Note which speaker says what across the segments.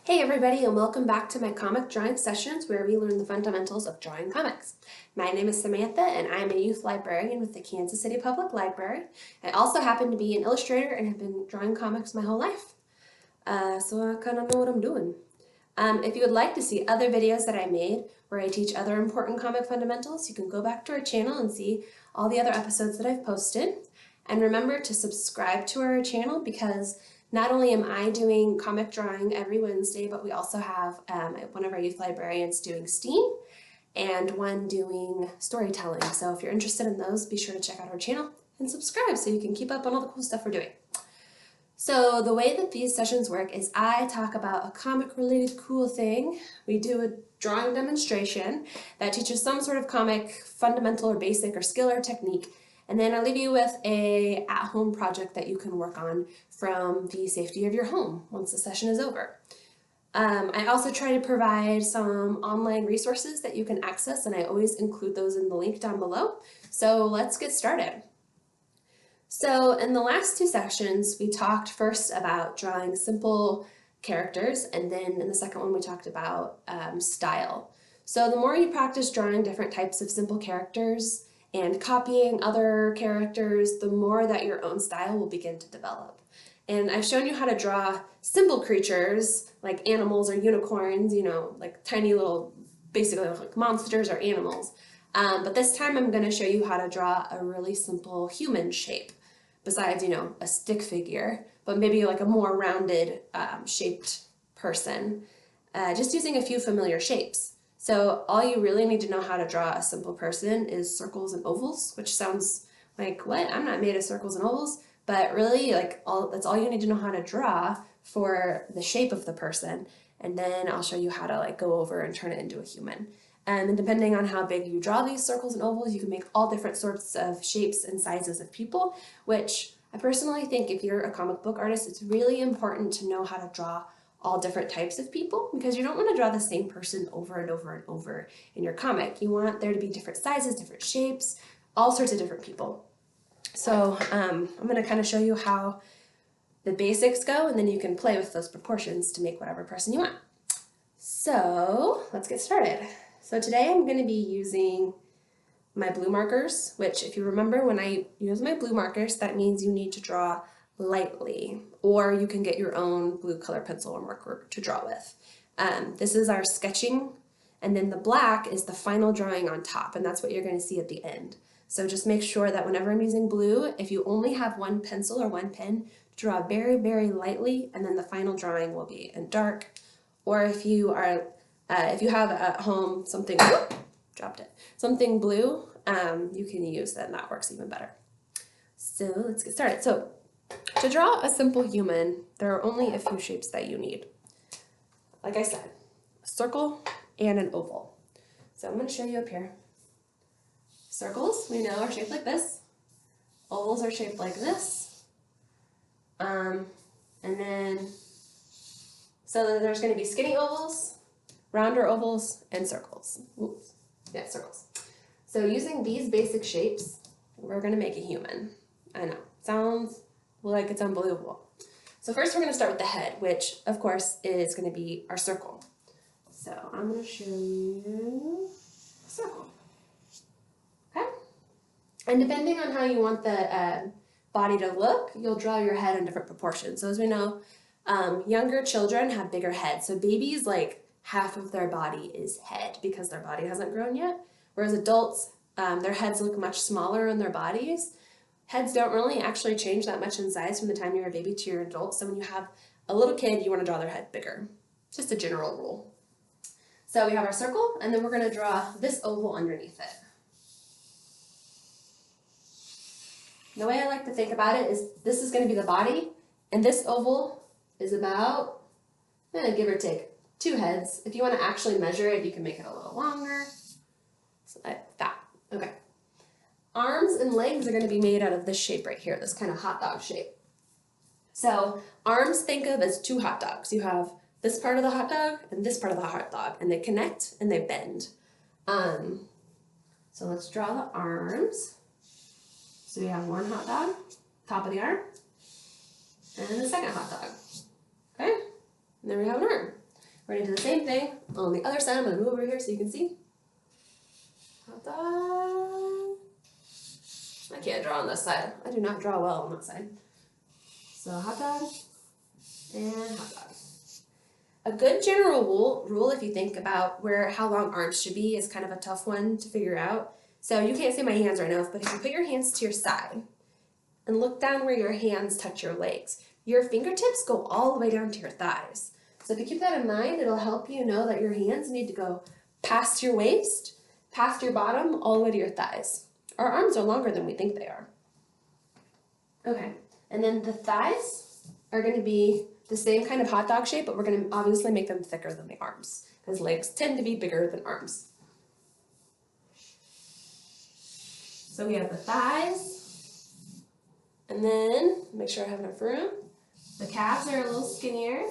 Speaker 1: Hey everybody, and welcome back to my comic drawing sessions where we learn the fundamentals of drawing comics. My name is Samantha and I'm a youth librarian with the Kansas City Public Library. I also happen to be an illustrator and have been drawing comics my whole life. So I kind of know what I'm doing. If you would like to see other videos that I made where I teach other important comic fundamentals, you can go back to our channel and see all the other episodes that I've posted. And remember to subscribe to our channel because not only am I doing comic drawing every Wednesday, but we also have one of our youth librarians doing STEAM and one doing storytelling. So if you're interested in those, be sure to check out our channel and subscribe so you can keep up on all the cool stuff we're doing. So the way that these sessions work is I talk about a comic related cool thing. We do a drawing demonstration that teaches some sort of comic fundamental or basic or skill or technique. And then I leave you with a at-home project that you can work on from the safety of your home once the session is over. I also try to provide some online resources that you can access, and I always include those in the link down below. So let's get started. So in the last two sessions, we talked first about drawing simple characters, and then in the second one we talked about style. So the more you practice drawing different types of simple characters and copying other characters, the more that your own style will begin to develop. And I've shown you how to draw simple creatures like animals or unicorns, like tiny little, basically like monsters or animals. But this time I'm going to show you how to draw a really simple human shape besides, a stick figure, but maybe like a more rounded shaped person, just using a few familiar shapes. So all you really need to know how to draw a simple person is circles and ovals, which sounds like, what? I'm not made of circles and ovals. But really, that's all you need to know how to draw for the shape of the person. And then I'll show you how to go over and turn it into a human. And then depending on how big you draw these circles and ovals, you can make all different sorts of shapes and sizes of people, which I personally think if you're a comic book artist, it's really important to know how to draw all different types of people because you don't want to draw the same person over and over and over in your comic. You want there to be different sizes, different shapes, all sorts of different people. So I'm going to kind of show you how the basics go, and then you can play with those proportions to make whatever person you want. So let's get started. So today I'm going to be using my blue markers, which if you remember when I use my blue markers, that means you need to draw lightly, or you can get your own blue color pencil or marker to draw with. This is our sketching, and then the black is the final drawing on top, and that's what you're going to see at the end. So just make sure that whenever I'm using blue, if you only have one pencil or one pen, draw very, very lightly, and then the final drawing will be in dark. Or if you have at home something, dropped it, something blue, you can use that, and that works even better. So let's get started. So to draw a simple human, there are only a few shapes that you need. Like I said, a circle and an oval. So I'm going to show you up here. Circles, we know, are shaped like this. Ovals are shaped like this. And then, so there's going to be skinny ovals, rounder ovals, and circles. Oops. Yeah, circles. So using these basic shapes, we're going to make a human. I know, sounds like it's unbelievable. So first we're going to start with the head, which of course is going to be our circle. So I'm going to show you a circle. Okay? And depending on how you want the body to look, you'll draw your head in different proportions. So as we know, younger children have bigger heads. So babies, like half of their body is head because their body hasn't grown yet. Whereas adults, their heads look much smaller in their bodies. Heads don't really actually change that much in size from the time you're a baby to your adult. So when you have a little kid, you want to draw their head bigger. Just a general rule. So we have our circle, and then we're going to draw this oval underneath it. The way I like to think about it is this is going to be the body, and this oval is about, give or take, 2 heads. If you want to actually measure it, you can make it a little longer. So like that. Okay. Arms and legs are going to be made out of this shape right here, this kind of hot dog shape. So arms, think of as 2 hot dogs. You have this part of the hot dog and this part of the hot dog, and they connect and they bend. So let's draw the arms. So we have one hot dog, top of the arm, and the second hot dog. Okay? And there we have an arm. We're gonna do the same thing on the other side. I'm gonna move over here so you can see. Hot dog. I can't draw on this side. I do not draw well on that side. So hot dog and hot dog. A good general rule, if you think about how long arms should be, is kind of a tough one to figure out. So you can't see my hands right now, but if you put your hands to your side and look down where your hands touch your legs, your fingertips go all the way down to your thighs. So if you keep that in mind, it'll help you know that your hands need to go past your waist, past your bottom, all the way to your thighs. Our arms are longer than we think they are. Okay, and then the thighs are going to be the same kind of hot dog shape, but we're going to obviously make them thicker than the arms, because legs tend to be bigger than arms. So we have the thighs, and then make sure I have enough room. The calves are a little skinnier,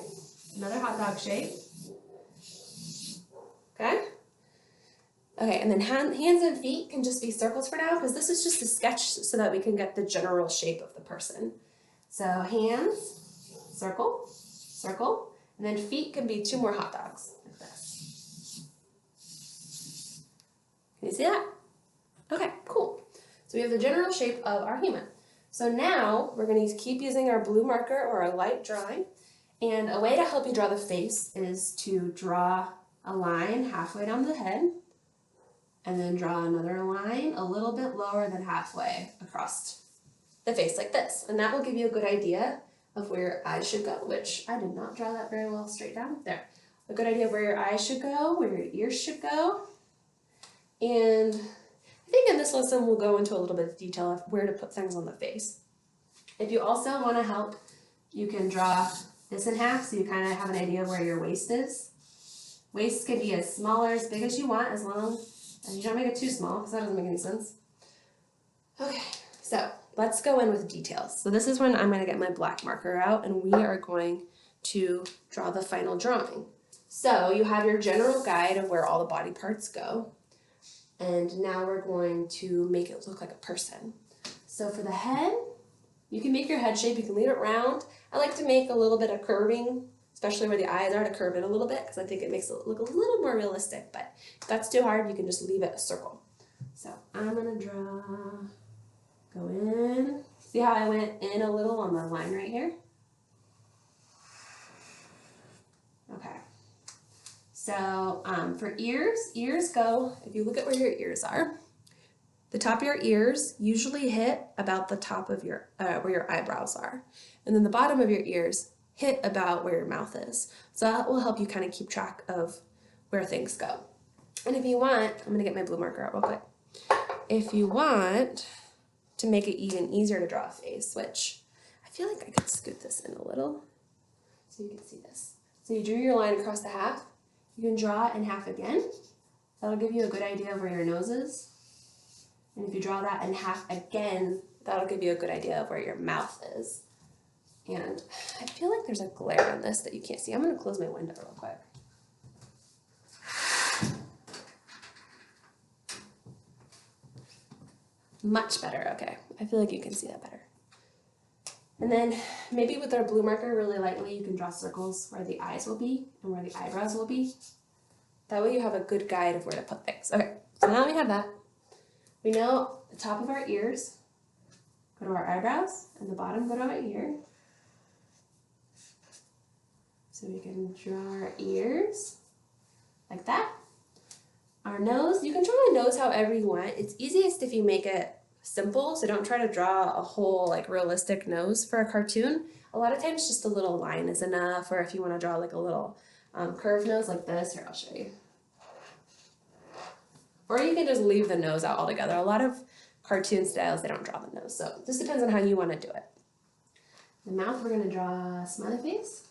Speaker 1: another hot dog shape. Okay? Okay, and then hands and feet can just be circles for now, because this is just a sketch so that we can get the general shape of the person. So hands, circle, circle, and then feet can be 2 more hot dogs, like this. Can you see that? Okay, cool. So we have the general shape of our human. So now we're going to keep using our blue marker or our light drawing, and a way to help you draw the face is to draw a line halfway down the head, and then draw another line a little bit lower than halfway across the face like this. And that will give you a good idea of where your eyes should go, which I did not draw that very well straight down. There. A good idea of where your eyes should go, where your ears should go. And I think in this lesson we'll go into a little bit of detail of where to put things on the face. If you also want to help, you can draw this in half so you kind of have an idea of where your waist is. Waist can be as small or as big as you want, as long as you don't make it too small, because that doesn't make any sense. Okay, so let's go in with details. So this is when I'm going to get my black marker out, and we are going to draw the final drawing. So you have your general guide of where all the body parts go, and now we're going to make it look like a person. So for the head, you can make your head shape, you can leave it round. I like to make a little bit of curving, especially where the eyes are, to curve it a little bit, because I think it makes it look a little more realistic, but if that's too hard, you can just leave it a circle. So I'm going to go in. See how I went in a little on the line right here? Okay. So for ears go, if you look at where your ears are, the top of your ears usually hit about the top of your, where your eyebrows are. And then the bottom of your ears hit about where your mouth is. So that will help you kind of keep track of where things go. And if you want, I'm going to get my blue marker out real quick. If you want to make it even easier to draw a face, which I feel like I could scoot this in a little so you can see this. So you drew your line across the half. You can draw it in half again. That'll give you a good idea of where your nose is. And if you draw that in half again, that'll give you a good idea of where your mouth is. And I feel like there's a glare on this that you can't see. I'm going to close my window real quick. Much better, okay. I feel like you can see that better. And then maybe with our blue marker really lightly, you can draw circles where the eyes will be and where the eyebrows will be. That way you have a good guide of where to put things. Okay, so now we have that. We know the top of our ears go to our eyebrows and the bottom go to our ear. So we can draw our ears like that. Our nose, you can draw a nose however you want. It's easiest if you make it simple, so don't try to draw a whole like realistic nose for a cartoon. A lot of times just a little line is enough, or if you want to draw like a little curved nose like this, here I'll show you. Or you can just leave the nose out altogether. A lot of cartoon styles, they don't draw the nose, so it just depends on how you want to do it. The mouth, we're going to draw a smiley face.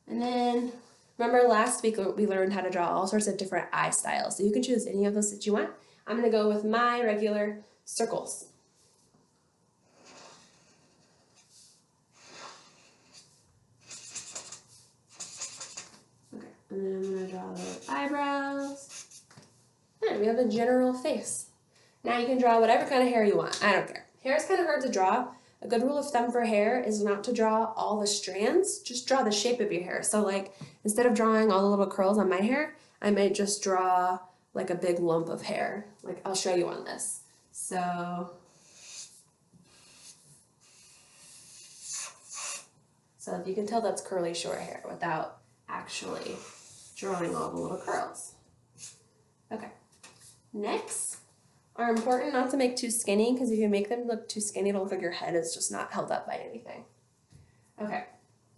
Speaker 1: And then, remember last week we learned how to draw all sorts of different eye styles, so you can choose any of those that you want. I'm going to go with my regular circles. Okay, and then I'm going to draw the eyebrows. And we have a general face. Now you can draw whatever kind of hair you want. I don't care. Hair is kind of hard to draw, A good rule of thumb for hair is not to draw all the strands, just draw the shape of your hair. So like instead of drawing all the little curls on my hair, I might just draw like a big lump of hair. Like I'll show you on this. So if you can tell, that's curly short hair without actually drawing all the little curls. Okay, next are important not to make too skinny, because if you make them look too skinny, it'll look like your head is just not held up by anything. Okay,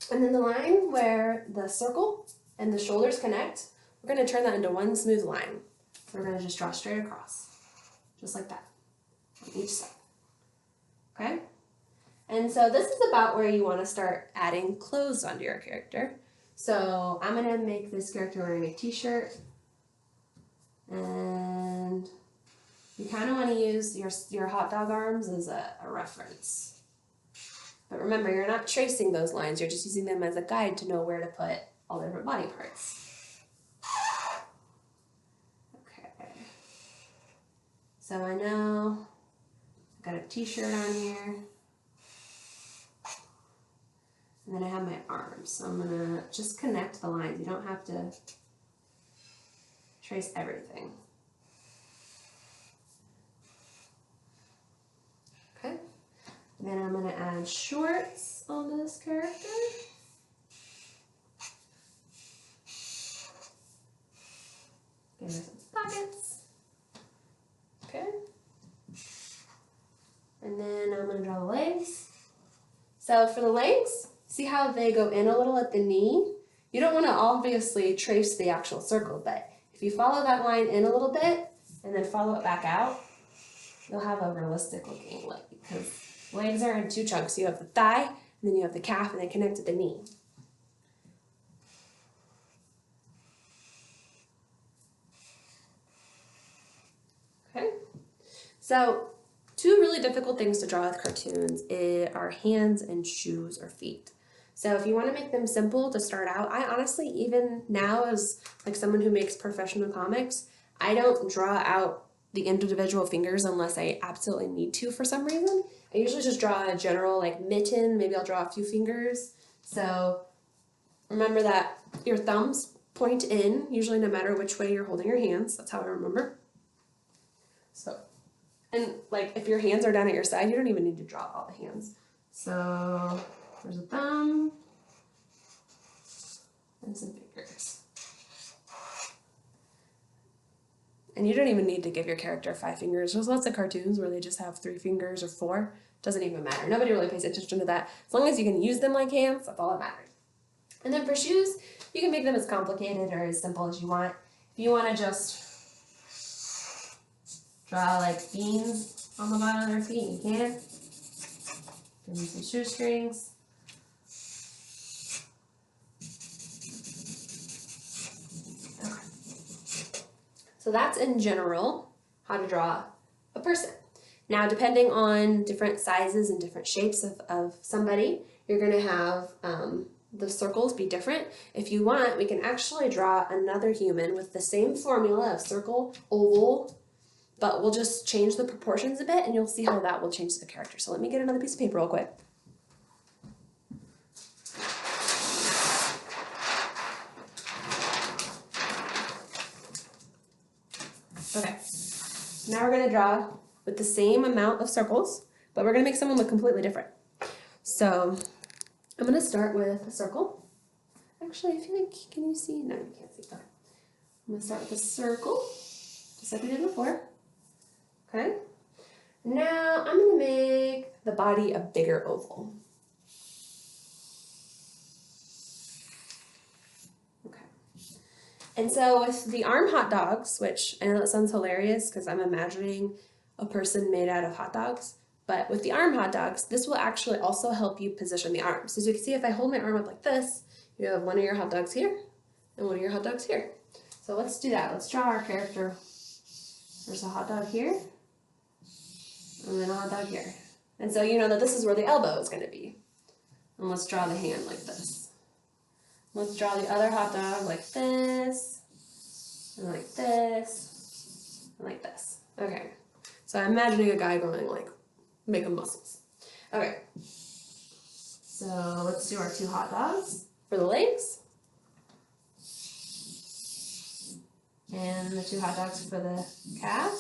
Speaker 1: and then the line where the circle and the shoulders connect, we're going to turn that into one smooth line. So we're going to just draw straight across, just like that, on each side. Okay? And so this is about where you want to start adding clothes onto your character. So I'm going to make this character wearing a t-shirt, and you kind of want to use your hot dog arms as a reference. But remember, you're not tracing those lines, you're just using them as a guide to know where to put all the different body parts. Okay. So I know I've got a t-shirt on here. And then I have my arms. So I'm going to just connect the lines. You don't have to trace everything. Okay. And then I'm going to add shorts onto this character. Give her some pockets. Okay. And then I'm going to draw the legs. So for the legs, see how they go in a little at the knee? You don't want to obviously trace the actual circle, but if you follow that line in a little bit and then follow it back out, you'll have a realistic looking leg, because legs are in two chunks. You have the thigh, and then you have the calf, and they connect at the knee. Okay, so two really difficult things to draw with cartoons are hands and shoes or feet. So if you want to make them simple to start out, I honestly, even now as like someone who makes professional comics, I don't draw out the individual fingers unless I absolutely need to for some reason. I usually just draw a general like mitten, maybe I'll draw a few fingers. So remember that your thumbs point in, usually no matter which way you're holding your hands. That's how I remember. So, and like if your hands are down at your side, you don't even need to draw all the hands. So there's a thumb and some fingers. And you don't even need to give your character 5 fingers. There's lots of cartoons where they just have 3 fingers or 4. Doesn't even matter. Nobody really pays attention to that. As long as you can use them like hands, that's all that matters. And then for shoes, you can make them as complicated or as simple as you want. If you want to just draw like beans on the bottom of their feet, you can. Give them some shoestrings. So that's in general how to draw a person. Now, depending on different sizes and different shapes of somebody, you're going to have the circles be different. If you want, we can actually draw another human with the same formula of circle, oval, but we'll just change the proportions a bit and you'll see how that will change the character. So let me get another piece of paper real quick. Okay, now we're going to draw with the same amount of circles, but we're going to make someone look completely different. So I'm going to start with a circle. Actually, I feel like, can you see? No, you can't see. Okay. I'm going to start with a circle, just like we did before. Okay. Now I'm going to make the body a bigger oval. And so with the arm hot dogs, which I know that sounds hilarious because I'm imagining a person made out of hot dogs, but with the arm hot dogs, this will actually also help you position the arms. So as you can see, if I hold my arm up like this, you have one of your hot dogs here and one of your hot dogs here. So let's do that. Let's draw our character. There's a hot dog here and then a hot dog here. And so you know that this is where the elbow is going to be. And let's draw the hand like this. Let's draw the other hot dog like this, and like this, and like this. Okay, so I'm imagining a guy going like, making muscles. Okay. So let's do our 2 hot dogs for the legs. And the 2 hot dogs for the calf.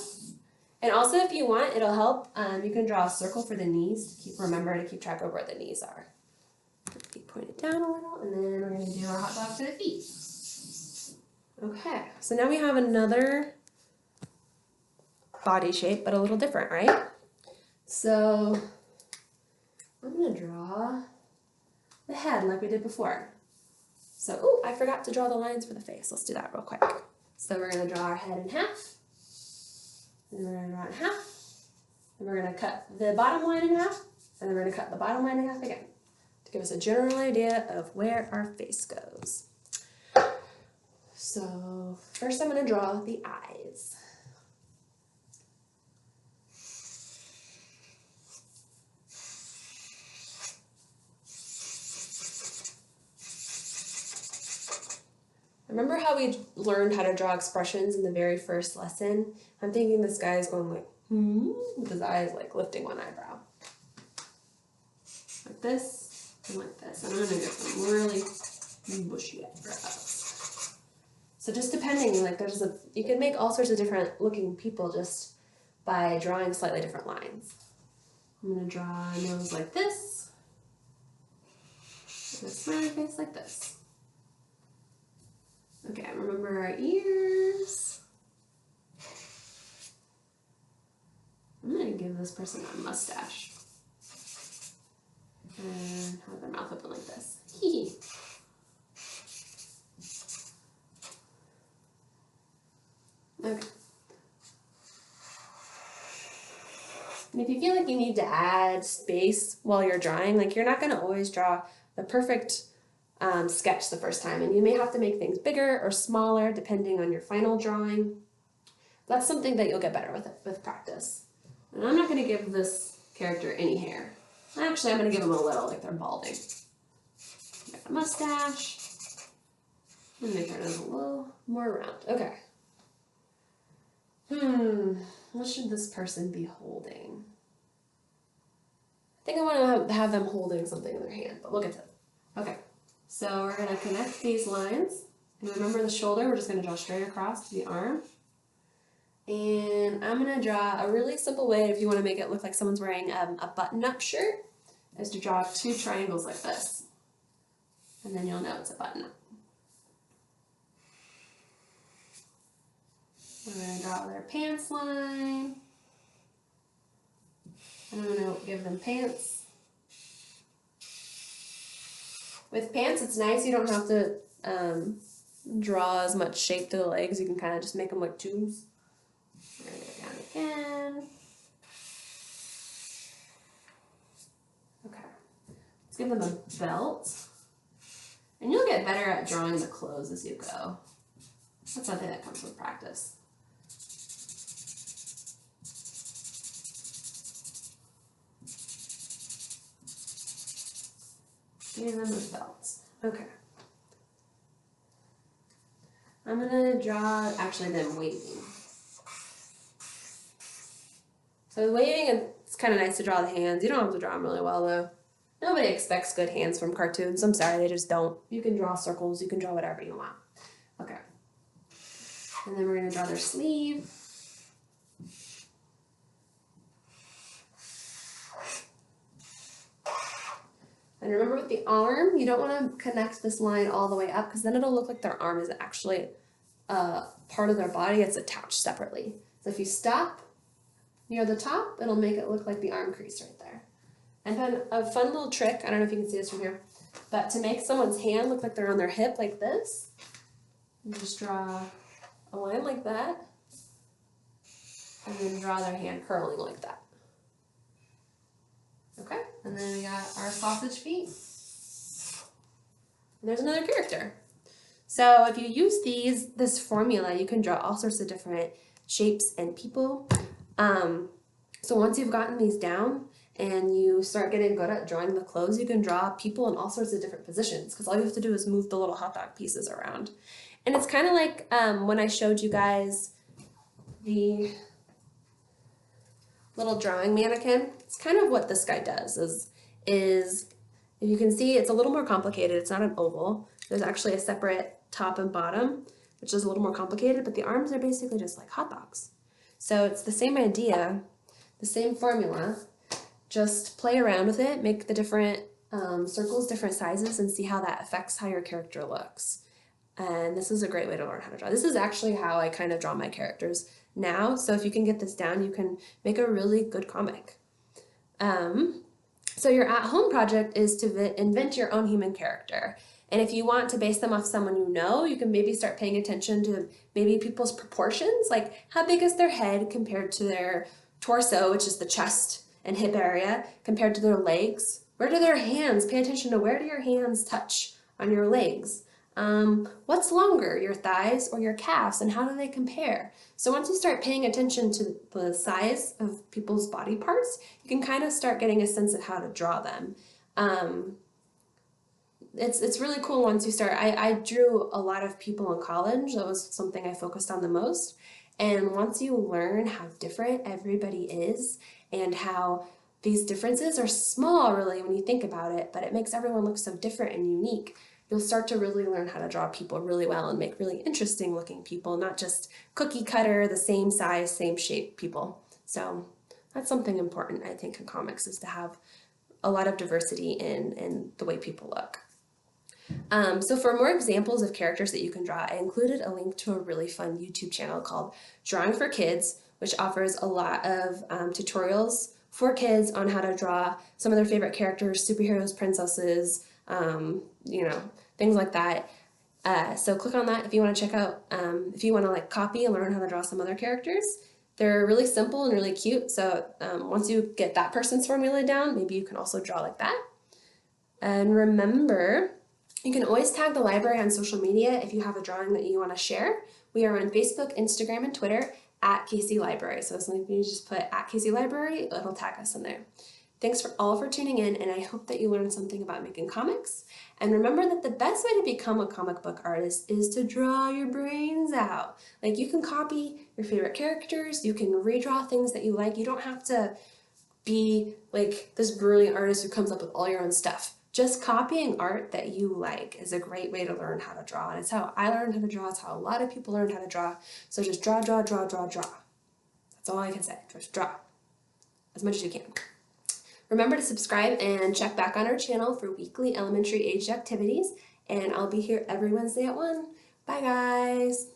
Speaker 1: And also, if you want, it'll help. You can draw a circle for the knees to remember to keep track of where the knees are. Feet pointed down a little, and then we're going to do our hot dog for the feet. Okay, so now we have another body shape, but a little different, right? So I'm going to draw the head like we did before. So, oh, I forgot to draw the lines for the face. Let's do that real quick. So we're going to draw our head in half. And we're going to draw it in half. And we're going to cut the bottom line in half. And then we're going to cut the bottom line in half again to give us a general idea of where our face goes. So first I'm going to draw the eyes. Remember how we learned how to draw expressions in the very first lesson? I'm thinking this guy is going like, with his eyes like lifting one eyebrow. Like this and like this. And I'm going to get some really bushy eyebrows. So just depending, like you can make all sorts of different looking people just by drawing slightly different lines. I'm going to draw a nose like this. And a smiley face like this. Okay, remember our ears. I'm going to give this person a mustache. And have their mouth open like this. Hee. Okay. And if you feel like you need to add space while you're drawing, like you're not going to always draw the perfect sketch the first time, and you may have to make things bigger or smaller depending on your final drawing. That's something that you'll get better with practice. And I'm not going to give this character any hair. Actually, I'm going to give them a little, like they're balding. Got a mustache. And make her nose a little more round. Okay. What should this person be holding? I think I want to have them holding something in their hand, but we'll get to that. Okay. So we're going to connect these lines. And remember the shoulder, we're just going to draw straight across to the arm. And I'm going to draw a really simple way, if you want to make it look like someone's wearing a button-up shirt, is to draw 2 triangles like this. And then you'll know it's a button-up. We're going to draw their pants line. And I'm going to give them pants. With pants, it's nice. You don't have to draw as much shape to the legs. You can kind of just make them like tubes. We're going to go down again. Okay. Let's give them a belt. And you'll get better at drawing the clothes as you go. That's something that comes with practice. Give them the belts. Okay. I'm going to draw actually them waving. So waving, it's kind of nice to draw the hands. You don't have to draw them really well though. Nobody expects good hands from cartoons. I'm sorry, they just don't. You can draw circles, you can draw whatever you want. Okay. And then we're going to draw their sleeve. And remember with the arm, you don't want to connect this line all the way up because then it'll look like their arm is actually part of their body. It's attached separately. So if you stop near the top, it'll make it look like the arm crease right there. And then a fun little trick, I don't know if you can see this from here, but to make someone's hand look like they're on their hip like this, you just draw a line like that, and then draw their hand curling like that. Okay, and then we got our sausage feet. And there's another character. So if you use this formula, you can draw all sorts of different shapes and people. So once you've gotten these down and you start getting good at drawing the clothes, you can draw people in all sorts of different positions because all you have to do is move the little hot dog pieces around. And it's kind of like when I showed you guys the little drawing mannequin. It's kind of what this guy does is if you can see, it's a little more complicated. It's not an oval. There's actually a separate top and bottom, which is a little more complicated, but the arms are basically just like hot dogs. So it's the same idea, the same formula, just play around with it, make the different circles different sizes and see how that affects how your character looks. And this is a great way to learn how to draw. This is actually how I kind of draw my characters now. So if you can get this down, you can make a really good comic. So your at-home project is to invent your own human character. And if you want to base them off someone you know, you can maybe start paying attention to maybe people's proportions, like how big is their head compared to their torso, which is the chest and hip area, compared to their legs. Where do their hands, pay attention to where do your hands touch on your legs? What's longer, your thighs or your calves, and how do they compare? So once you start paying attention to the size of people's body parts, you can kind of start getting a sense of how to draw them. It's really cool once you start. I drew a lot of people in college. That was something I focused on the most. And once you learn how different everybody is and how these differences are small really when you think about it, but it makes everyone look so different and unique, you'll start to really learn how to draw people really well and make really interesting looking people, not just cookie cutter, the same size, same shape people. So that's something important, I think, in comics, is to have a lot of diversity in the way people look. So for more examples of characters that you can draw, I included a link to a really fun YouTube channel called Drawing for Kids, which offers a lot of tutorials for kids on how to draw some of their favorite characters, superheroes, princesses, things like that. So click on that if you want to check out, if you want to like copy and learn how to draw some other characters. They're really simple and really cute. So once you get that person's formula down, maybe you can also draw like that. And remember, you can always tag the library on social media if you have a drawing that you want to share. We are on Facebook, Instagram, and Twitter at KC Library. So if you just put at KC Library, it'll tag us in there. Thanks for tuning in, and I hope that you learned something about making comics. And remember that the best way to become a comic book artist is to draw your brains out. Like, you can copy your favorite characters, you can redraw things that you like. You don't have to be like this brilliant artist who comes up with all your own stuff. Just copying art that you like is a great way to learn how to draw. And it's how I learned how to draw. It's how a lot of people learn how to draw. So just draw, draw, draw, draw, draw. That's all I can say. Just draw as much as you can. Remember to subscribe and check back on our channel for weekly elementary aged activities. And I'll be here every Wednesday at 1. Bye, guys.